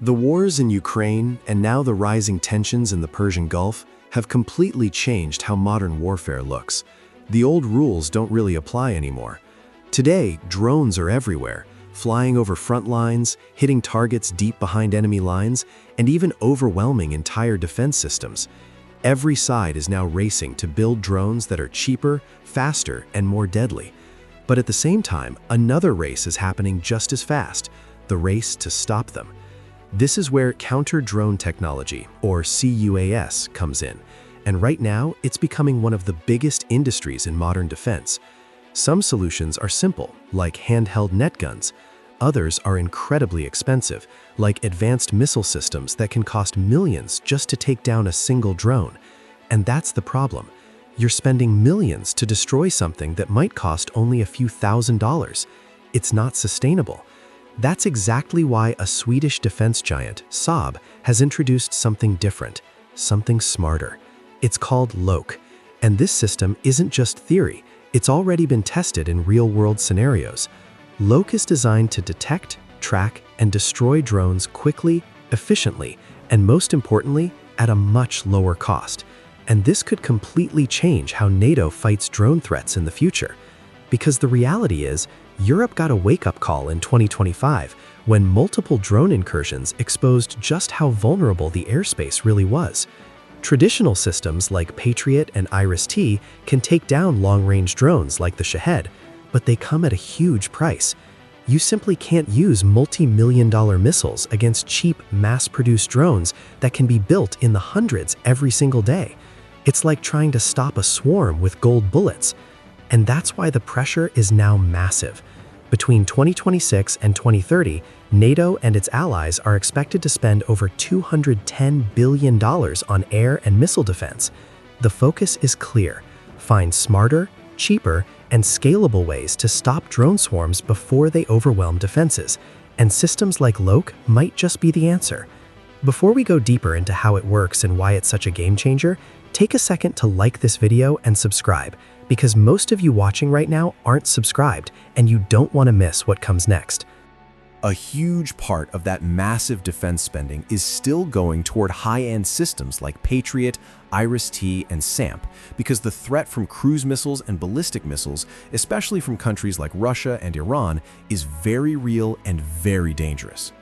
The wars in Ukraine and now the rising tensions in the Persian Gulf have completely changed how modern warfare looks. The old rules don't really apply anymore. Today, drones are everywhere, flying over front lines, hitting targets deep behind enemy lines, and even overwhelming entire defense systems. Every side is now racing to build drones that are cheaper, faster, and more deadly. But at the same time, another race is happening just as fast, the race to stop them. This is where counter-drone technology, or CUAS, comes in, and right now it's becoming one of the biggest industries in modern defense. Some solutions are simple, like handheld net guns. Others are incredibly expensive, like advanced missile systems that can cost millions just to take down a single drone. And that's the problem. You're spending millions to destroy something that might cost only a few $1,000s. It's not sustainable. That's exactly why a Swedish defense giant, Saab, has introduced something different, something smarter. It's called LOKE, and this system isn't just theory, it's already been tested in real-world scenarios. LOKE is designed to detect, track, and destroy drones quickly, efficiently, and most importantly, at a much lower cost. And this could completely change how NATO fights drone threats in the future. Because the reality is, Europe got a wake-up call in 2025 when multiple drone incursions exposed just how vulnerable the airspace really was. Traditional systems like Patriot and Iris-T can take down long-range drones like the Shahed, but they come at a huge price. You simply can't use multi-million-dollar missiles against cheap, mass-produced drones that can be built in the hundreds every single day. It's like trying to stop a swarm with gold bullets. And that's why the pressure is now massive. Between 2026 and 2030, NATO and its allies are expected to spend over $210 billion on air and missile defense. The focus is clear: find smarter, cheaper, and scalable ways to stop drone swarms before they overwhelm defenses. And systems like LOKE might just be the answer. Before we go deeper into how it works and why it's such a game changer, take a second to like this video and subscribe, because most of you watching right now aren't subscribed and you don't want to miss what comes next. A huge part of that massive defense spending is still going toward high-end systems like Patriot, Iris-T, and SAMP, because the threat from cruise missiles and ballistic missiles, especially from countries like Russia and Iran, is very real and very dangerous.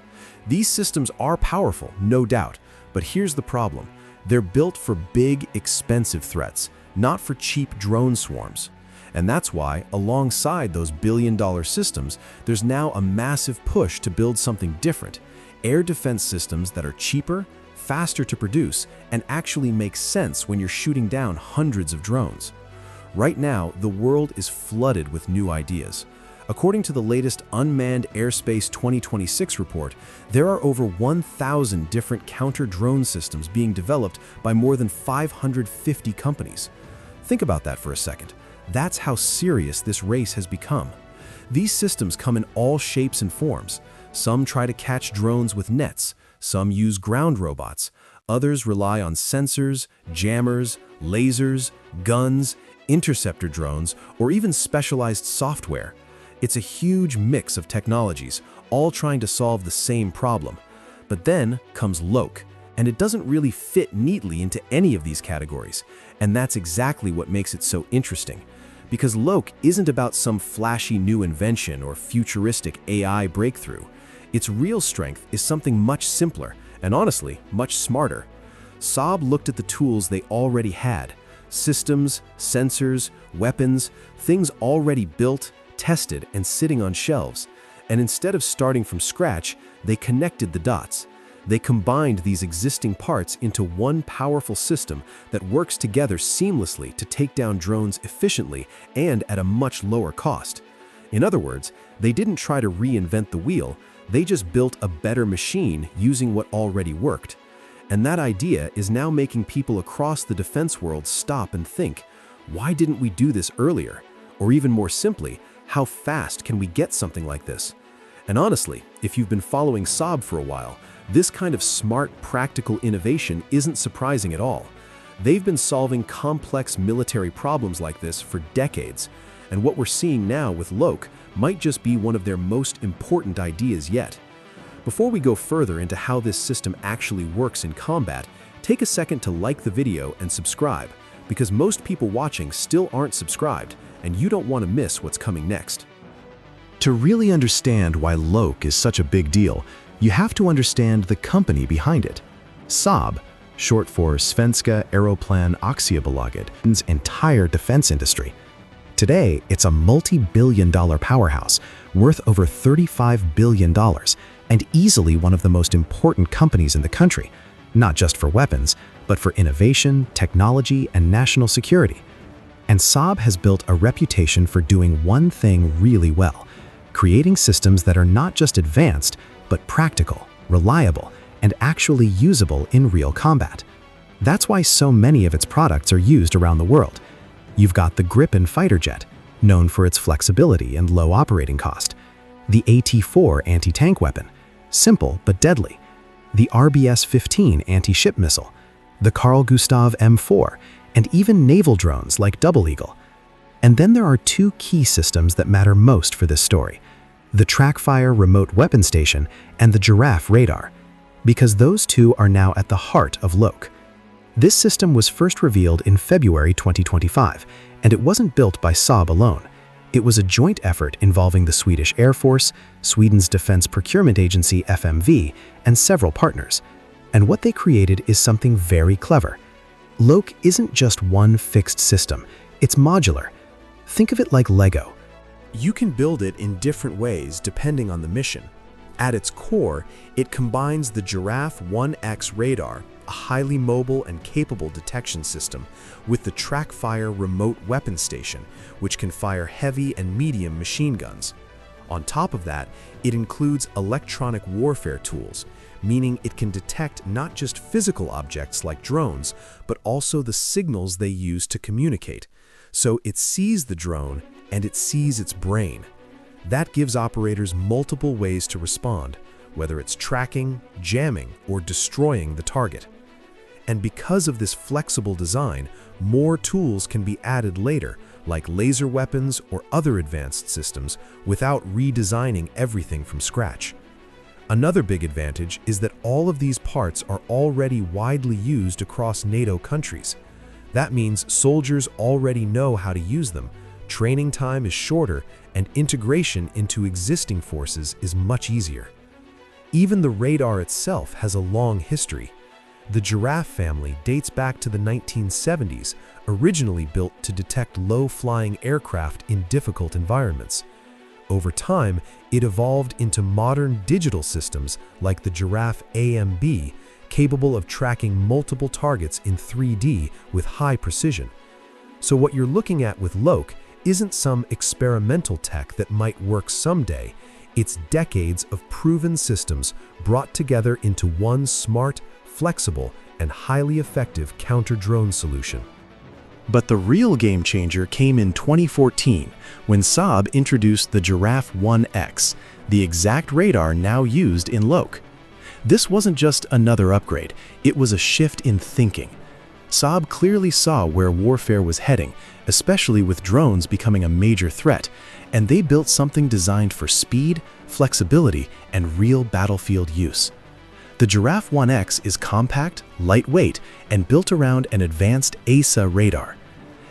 These systems are powerful, no doubt, but here's the problem. They're built for big, expensive threats, not for cheap drone swarms. And that's why, alongside those billion-dollar systems, there's now a massive push to build something different: air defense systems that are cheaper, faster to produce, and actually make sense when you're shooting down hundreds of drones. Right now, the world is flooded with new ideas. According to the latest Unmanned Airspace 2026 report, there are over 1,000 different counter-drone systems being developed by more than 550 companies. Think about that for a second. That's how serious this race has become. These systems come in all shapes and forms. Some try to catch drones with nets, some use ground robots, others rely on sensors, jammers, lasers, guns, interceptor drones, or even specialized software. It's a huge mix of technologies, all trying to solve the same problem. But then comes LOKE, and it doesn't really fit neatly into any of these categories. And that's exactly what makes it so interesting. Because LOKE isn't about some flashy new invention or futuristic AI breakthrough. Its real strength is something much simpler, and honestly, much smarter. Saab looked at the tools they already had: systems, sensors, weapons, things already built, tested, and sitting on shelves. And instead of starting from scratch, they connected the dots. They combined these existing parts into one powerful system that works together seamlessly to take down drones efficiently and at a much lower cost. In other words, they didn't try to reinvent the wheel, they just built a better machine using what already worked. And that idea is now making people across the defense world stop and think, why didn't we do this earlier? Or even more simply, how fast can we get something like this? And honestly, if you've been following Saab for a while, this kind of smart, practical innovation isn't surprising at all. They've been solving complex military problems like this for decades, and what we're seeing now with LOKE might just be one of their most important ideas yet. Before we go further into how this system actually works in combat, take a second to like the video and subscribe, because most people watching still aren't subscribed, and you don't want to miss what's coming next. To really understand why LOKE is such a big deal, you have to understand the company behind it. Saab, short for Svenska Aeroplan Aktiebolaget's entire defense industry. Today, it's a multi-billion-dollar powerhouse worth over $35 billion and easily one of the most important companies in the country, not just for weapons, but for innovation, technology, and national security. And Saab has built a reputation for doing one thing really well: creating systems that are not just advanced, but practical, reliable, and actually usable in real combat. That's why so many of its products are used around the world. You've got the Gripen fighter jet, known for its flexibility and low operating cost; the AT-4 anti-tank weapon, simple but deadly; the RBS-15 anti-ship missile; the Carl Gustav M4, and even naval drones like Double Eagle. And then there are two key systems that matter most for this story: the Trackfire remote weapon station and the Giraffe radar, because those two are now at the heart of LOKE. This system was first revealed in February 2025, and it wasn't built by Saab alone. It was a joint effort involving the Swedish Air Force, Sweden's Defense Procurement Agency FMV, and several partners. And what they created is something very clever. LOKE isn't just one fixed system, it's modular. Think of it like Lego. You can build it in different ways depending on the mission. At its core, it combines the Giraffe 1X radar, a highly mobile and capable detection system, with the Trackfire remote weapon station, which can fire heavy and medium machine guns. On top of that, it includes electronic warfare tools, meaning it can detect not just physical objects like drones, but also the signals they use to communicate. So it sees the drone and it sees its brain. That gives operators multiple ways to respond, whether it's tracking, jamming, or destroying the target. And because of this flexible design, more tools can be added later, like laser weapons or other advanced systems, without redesigning everything from scratch. Another big advantage is that all of these parts are already widely used across NATO countries. That means soldiers already know how to use them, training time is shorter, and integration into existing forces is much easier. Even the radar itself has a long history. The Giraffe family dates back to the 1970s, originally built to detect low-flying aircraft in difficult environments. Over time, it evolved into modern digital systems like the Giraffe AMB, capable of tracking multiple targets in 3D with high precision. So what you're looking at with LOKE isn't some experimental tech that might work someday. It's decades of proven systems brought together into one smart, flexible, and highly effective counter-drone solution. But the real game changer came in 2014 when Saab introduced the Giraffe 1X, the exact radar now used in LOKE. This wasn't just another upgrade, it was a shift in thinking. Saab clearly saw where warfare was heading, especially with drones becoming a major threat, and they built something designed for speed, flexibility, and real battlefield use. The Giraffe 1X is compact, lightweight, and built around an advanced AESA radar.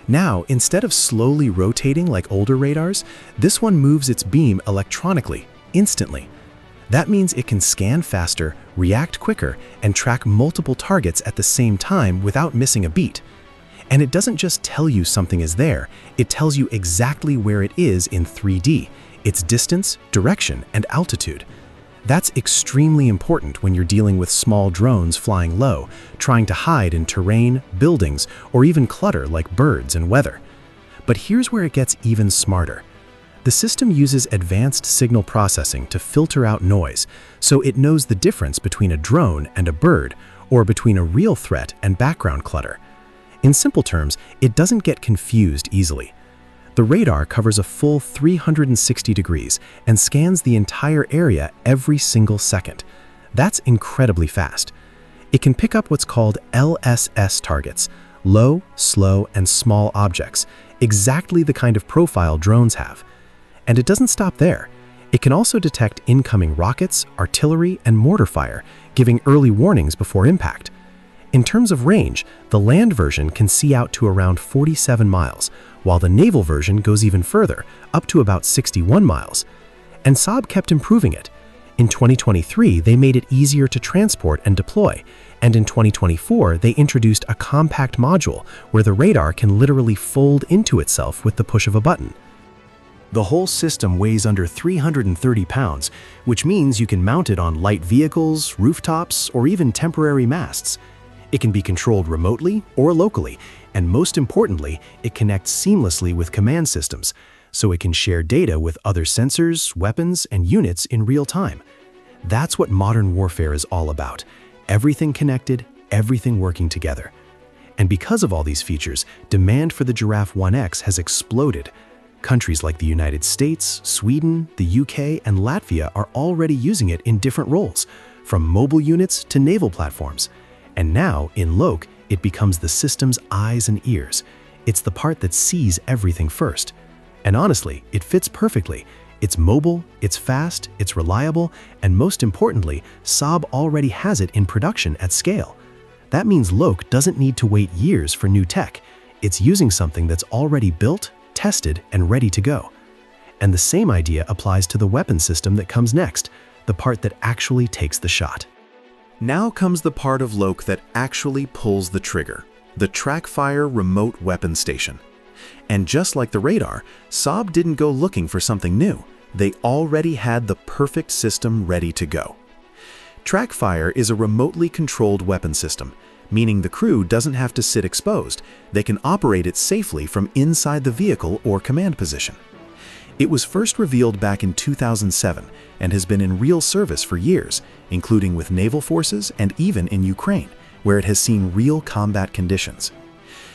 Now, instead of slowly rotating like older radars, this one moves its beam electronically, instantly. That means it can scan faster, react quicker, and track multiple targets at the same time without missing a beat. And it doesn't just tell you something is there, it tells you exactly where it is in 3D, its distance, direction, and altitude. That's extremely important when you're dealing with small drones flying low, trying to hide in terrain, buildings, or even clutter like birds and weather. But here's where it gets even smarter. The system uses advanced signal processing to filter out noise, so it knows the difference between a drone and a bird, or between a real threat and background clutter. In simple terms, it doesn't get confused easily. The radar covers a full 360 degrees and scans the entire area every single second. That's incredibly fast. It can pick up what's called LSS targets, low, slow, and small objects, exactly the kind of profile drones have. And it doesn't stop there. It can also detect incoming rockets, artillery, and mortar fire, giving early warnings before impact. In terms of range, the land version can see out to around 47 miles, while the naval version goes even further, up to about 61 miles. And Saab kept improving it. In 2023, they made it easier to transport and deploy, and in 2024, they introduced a compact module where the radar can literally fold into itself with the push of a button. The whole system weighs under 330 pounds, which means you can mount it on light vehicles, rooftops, or even temporary masts. It can be controlled remotely or locally, and most importantly, it connects seamlessly with command systems, so it can share data with other sensors, weapons, and units in real time. That's what modern warfare is all about. Everything connected, everything working together. And because of all these features, demand for the Giraffe 1X has exploded. Countries like the United States, Sweden, the UK, and Latvia are already using it in different roles, from mobile units to naval platforms. And now, in LOKE, it becomes the system's eyes and ears. It's the part that sees everything first. And honestly, it fits perfectly. It's mobile, it's fast, it's reliable, and most importantly, Saab already has it in production at scale. That means LOKE doesn't need to wait years for new tech. It's using something that's already built, tested, and ready to go. And the same idea applies to the weapon system that comes next, the part that actually takes the shot. Now comes the part of LOKE that actually pulls the trigger, the Trackfire remote weapon station. And just like the radar, Saab didn't go looking for something new. They already had the perfect system ready to go. Trackfire is a remotely controlled weapon system, meaning the crew doesn't have to sit exposed. They can operate it safely from inside the vehicle or command position. It was first revealed back in 2007 and has been in real service for years, including with naval forces and even in Ukraine, where it has seen real combat conditions.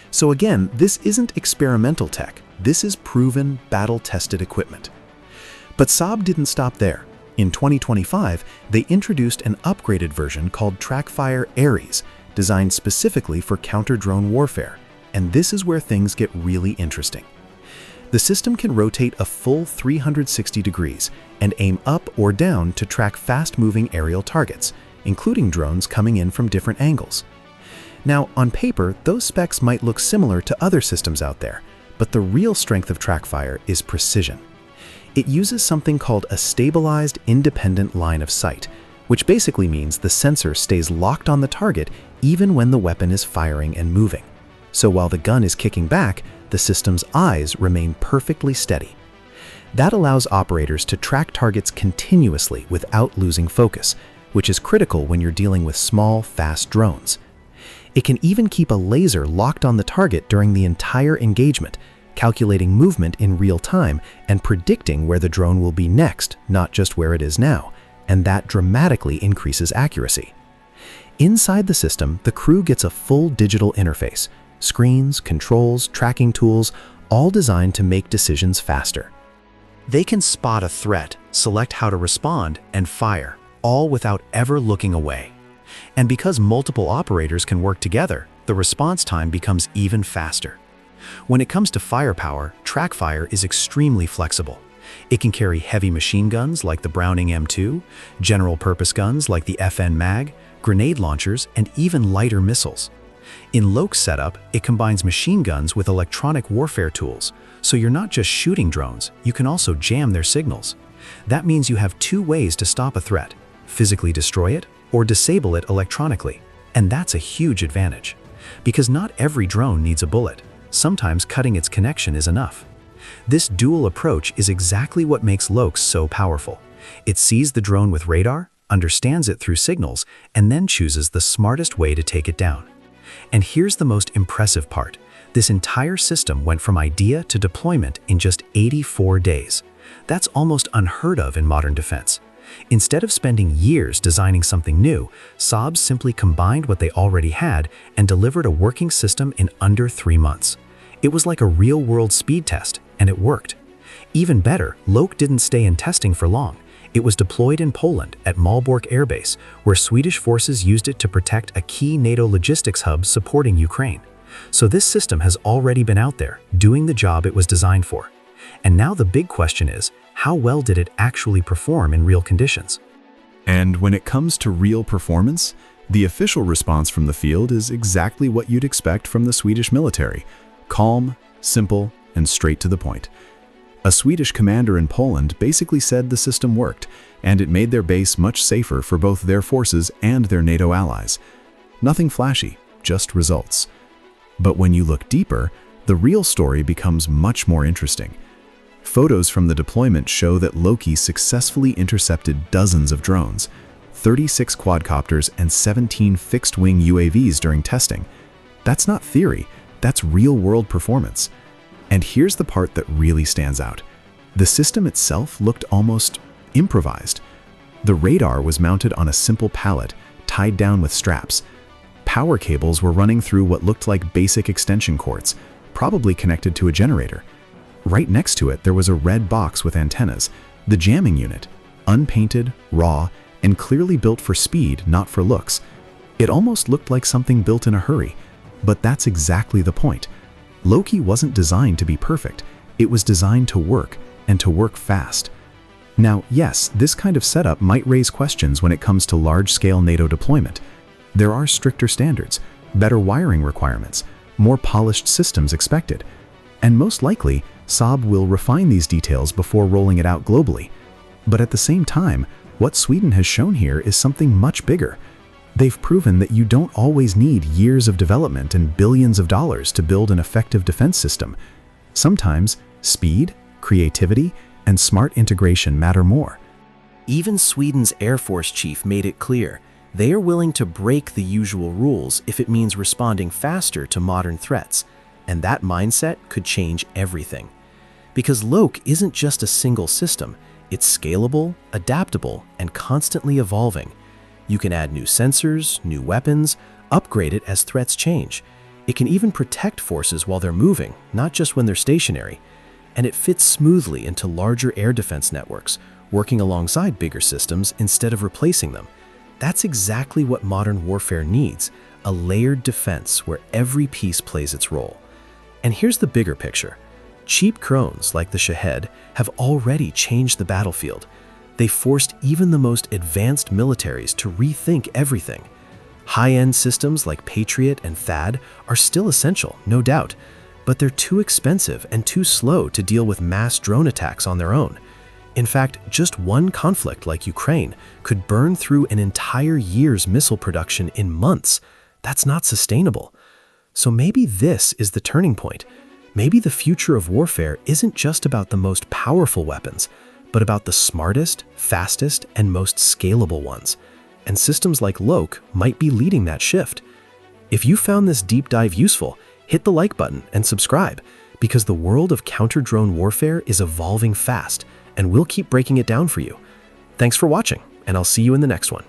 So again, this isn't experimental tech. This is proven, battle-tested equipment. But Saab didn't stop there. In 2025, they introduced an upgraded version called Trackfire Ares, designed specifically for counter-drone warfare. And this is where things get really interesting. The system can rotate a full 360 degrees and aim up or down to track fast-moving aerial targets, including drones coming in from different angles. Now, on paper, those specs might look similar to other systems out there, but the real strength of Trackfire is precision. It uses something called a stabilized independent line of sight, which basically means the sensor stays locked on the target even when the weapon is firing and moving. So while the gun is kicking back, the system's eyes remain perfectly steady. That allows operators to track targets continuously without losing focus, which is critical when you're dealing with small, fast drones. It can even keep a laser locked on the target during the entire engagement, calculating movement in real time and predicting where the drone will be next, not just where it is now, and that dramatically increases accuracy. Inside the system, the crew gets a full digital interface, screens, controls, tracking tools, all designed to make decisions faster. They can spot a threat, select how to respond, and fire, all without ever looking away. And because multiple operators can work together, the response time becomes even faster. When it comes to firepower, Trackfire is extremely flexible. It can carry heavy machine guns like the Browning M2, general-purpose guns like the FN MAG, grenade launchers, and even lighter missiles. In LOKE's setup, it combines machine guns with electronic warfare tools, so you're not just shooting drones, you can also jam their signals. That means you have two ways to stop a threat: physically destroy it or disable it electronically. And that's a huge advantage. Because not every drone needs a bullet. Sometimes cutting its connection is enough. This dual approach is exactly what makes LOKE so powerful. It sees the drone with radar, understands it through signals, and then chooses the smartest way to take it down. And here's the most impressive part. This entire system went from idea to deployment in just 84 days. That's almost unheard of in modern defense. Instead of spending years designing something new, Saab simply combined what they already had and delivered a working system in under 3 months. It was like a real-world speed test, and it worked. Even better, LOKE didn't stay in testing for long. It was deployed in Poland at Malbork Air Base, where Swedish forces used it to protect a key NATO logistics hub supporting Ukraine. So this system has already been out there, doing the job it was designed for. And now the big question is, how well did it actually perform in real conditions? And when it comes to real performance, the official response from the field is exactly what you'd expect from the Swedish military: calm, simple, and straight to the point. A Swedish commander in Poland basically said the system worked, and it made their base much safer for both their forces and their NATO allies. Nothing flashy, just results. But when you look deeper, the real story becomes much more interesting. Photos from the deployment show that LOKI successfully intercepted dozens of drones, 36 quadcopters and 17 fixed-wing UAVs during testing. That's not theory, that's real-world performance. And here's the part that really stands out. The system itself looked almost improvised. The radar was mounted on a simple pallet, tied down with straps. Power cables were running through what looked like basic extension cords, probably connected to a generator. Right next to it, there was a red box with antennas, the jamming unit, unpainted, raw, and clearly built for speed, not for looks. It almost looked like something built in a hurry, but that's exactly the point. LOKI wasn't designed to be perfect. It was designed to work, and to work fast. Now, yes, this kind of setup might raise questions when it comes to large-scale NATO deployment. There are stricter standards, better wiring requirements, more polished systems expected, and most likely, Saab will refine these details before rolling it out globally. But at the same time, what Sweden has shown here is something much bigger. They've proven that you don't always need years of development and billions of dollars to build an effective defense system. Sometimes, speed, creativity, and smart integration matter more. Even Sweden's Air Force chief made it clear they are willing to break the usual rules if it means responding faster to modern threats, and that mindset could change everything. Because LOKE isn't just a single system, it's scalable, adaptable, and constantly evolving. You can add new sensors, new weapons, upgrade it as threats change. It can even protect forces while they're moving, not just when they're stationary. And it fits smoothly into larger air defense networks, working alongside bigger systems instead of replacing them. That's exactly what modern warfare needs, a layered defense where every piece plays its role. And here's the bigger picture. Cheap drones like the Shahed have already changed the battlefield. They forced even the most advanced militaries to rethink everything. High-end systems like Patriot and THAAD are still essential, no doubt, but they're too expensive and too slow to deal with mass drone attacks on their own. In fact, just one conflict like Ukraine could burn through an entire year's missile production in months. That's not sustainable. So maybe this is the turning point. Maybe the future of warfare isn't just about the most powerful weapons, but about the smartest, fastest, and most scalable ones. And systems like LOKE might be leading that shift. If you found this deep dive useful, hit the like button and subscribe, because the world of counter-drone warfare is evolving fast, and we'll keep breaking it down for you. Thanks for watching, and I'll see you in the next one.